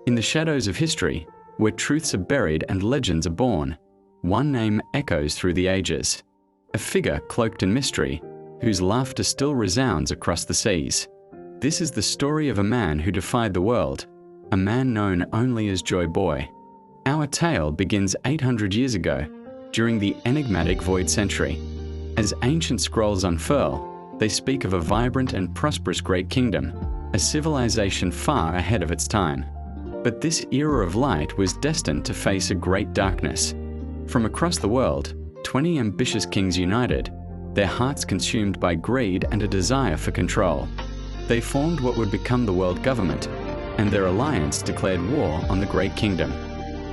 In the shadows of history, where truths are buried and legends are born, one name echoes through the ages. A figure cloaked in mystery, whose laughter still resounds across the seas. This is the story of a man who defied the world, a man known only as Joy Boy. Our tale begins 800 years ago, during the enigmatic Void Century. As ancient scrolls unfurl, they speak of a vibrant and prosperous great kingdom, a civilization far ahead of its time. But this era of light was destined to face a great darkness. From across the world, 20 ambitious kings united, their hearts consumed by greed and a desire for control. They formed what would become the world government, and their alliance declared war on the great kingdom.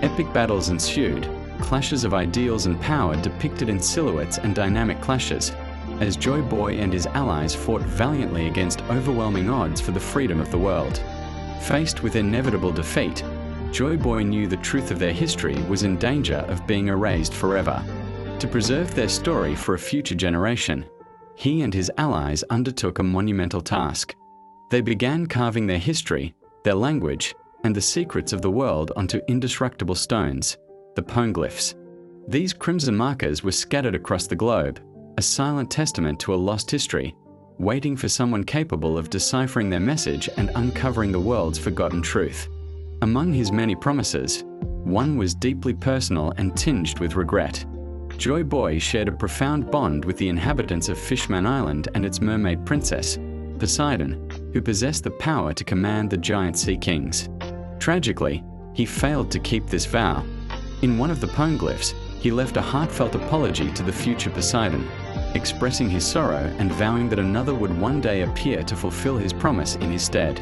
Epic battles ensued, clashes of ideals and power depicted in silhouettes and dynamic clashes, as Joy Boy and his allies fought valiantly against overwhelming odds for the freedom of the world. Faced with inevitable defeat, Joy Boy knew the truth of their history was in danger of being erased forever. To preserve their story for a future generation, he and his allies undertook a monumental task. They began carving their history, their language, and the secrets of the world onto indestructible stones, the poneglyphs. These crimson markers were scattered across the globe, a silent testament to a lost history, waiting for someone capable of deciphering their message and uncovering the world's forgotten truth. Among his many promises, one was deeply personal and tinged with regret. Joy Boy shared a profound bond with the inhabitants of Fishman Island and its mermaid princess, Poseidon, who possessed the power to command the giant sea kings. Tragically, he failed to keep this vow. In one of the poneglyphs, he left a heartfelt apology to the future Poseidon, expressing his sorrow and vowing that another would one day appear to fulfill his promise in his stead.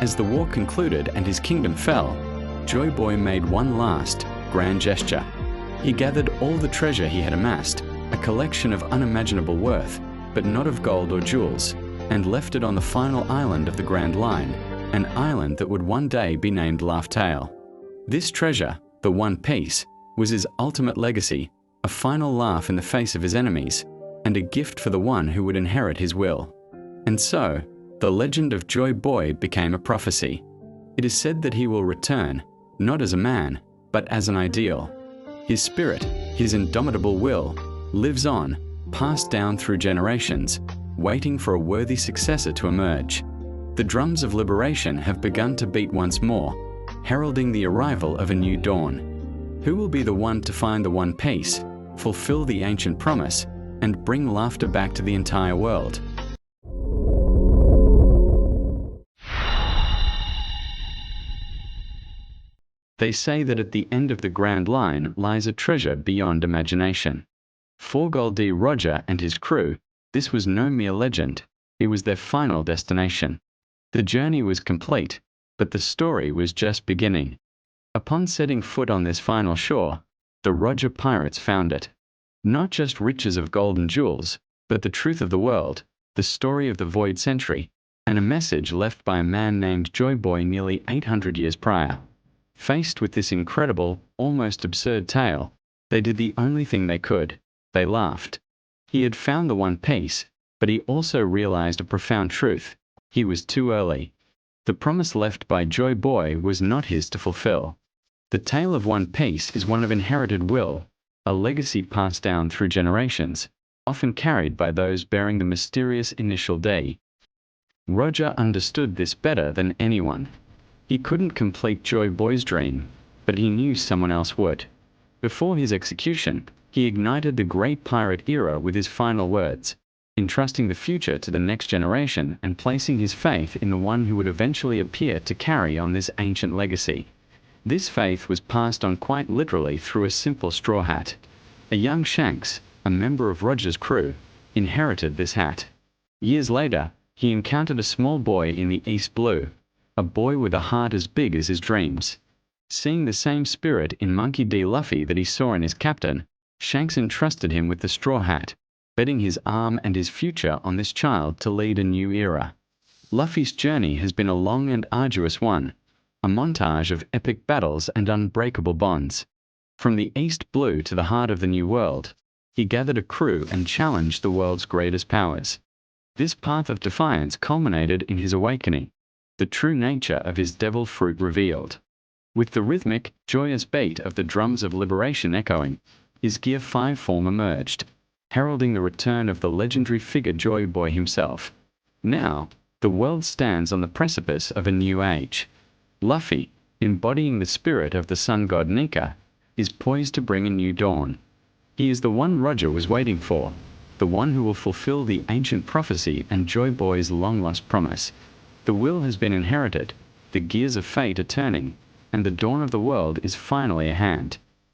As the war concluded and his kingdom fell, Joy Boy made one last, grand gesture. He gathered all the treasure he had amassed, a collection of unimaginable worth, but not of gold or jewels, and left it on the final island of the Grand Line, an island that would one day be named Laugh Tale. This treasure, the One Piece, was his ultimate legacy, a final laugh in the face of his enemies, and a gift for the one who would inherit his will. And so, the legend of Joy Boy became a prophecy. It is said that he will return, not as a man, but as an ideal. His spirit, his indomitable will, lives on, passed down through generations, waiting for a worthy successor to emerge. The drums of liberation have begun to beat once more, heralding the arrival of a new dawn. Who will be the one to find the One Piece, fulfill the ancient promise, and bring laughter back to the entire world? They say that at the end of the Grand Line lies a treasure beyond imagination. For Gold D. Roger and his crew, this was no mere legend, it was their final destination. The journey was complete, but the story was just beginning. Upon setting foot on this final shore, the Roger pirates found it. Not just riches of gold and jewels, but the truth of the world, the story of the Void Century, and a message left by a man named Joy Boy nearly 800 years prior. Faced with this incredible, almost absurd tale, they did the only thing they could. They laughed. He had found the One Piece, but he also realized a profound truth. He was too early. The promise left by Joy Boy was not his to fulfill. The tale of One Piece is one of inherited will, a legacy passed down through generations, often carried by those bearing the mysterious initial D. Roger understood this better than anyone. He couldn't complete Joy Boy's dream, but he knew someone else would. Before his execution, he ignited the great pirate era with his final words, entrusting the future to the next generation and placing his faith in the one who would eventually appear to carry on this ancient legacy. This faith was passed on quite literally through a simple straw hat. A young Shanks, a member of Roger's crew, inherited this hat. Years later, he encountered a small boy in the East Blue, a boy with a heart as big as his dreams. Seeing the same spirit in Monkey D. Luffy that he saw in his captain, Shanks entrusted him with the straw hat, betting his arm and his future on this child to lead a new era. Luffy's journey has been a long and arduous one, a montage of epic battles and unbreakable bonds. From the East Blue to the heart of the New World, he gathered a crew and challenged the world's greatest powers. This path of defiance culminated in his awakening, the true nature of his devil fruit revealed. With the rhythmic, joyous beat of the drums of liberation echoing, his Gear 5 form emerged, heralding the return of the legendary figure Joy Boy himself. Now, the world stands on the precipice of a new age. Luffy, embodying the spirit of the sun god Nika, is poised to bring a new dawn. He is the one Roger was waiting for, the one who will fulfill the ancient prophecy and Joy Boy's long-lost promise. The will has been inherited, the gears of fate are turning, and the dawn of the world is finally at hand.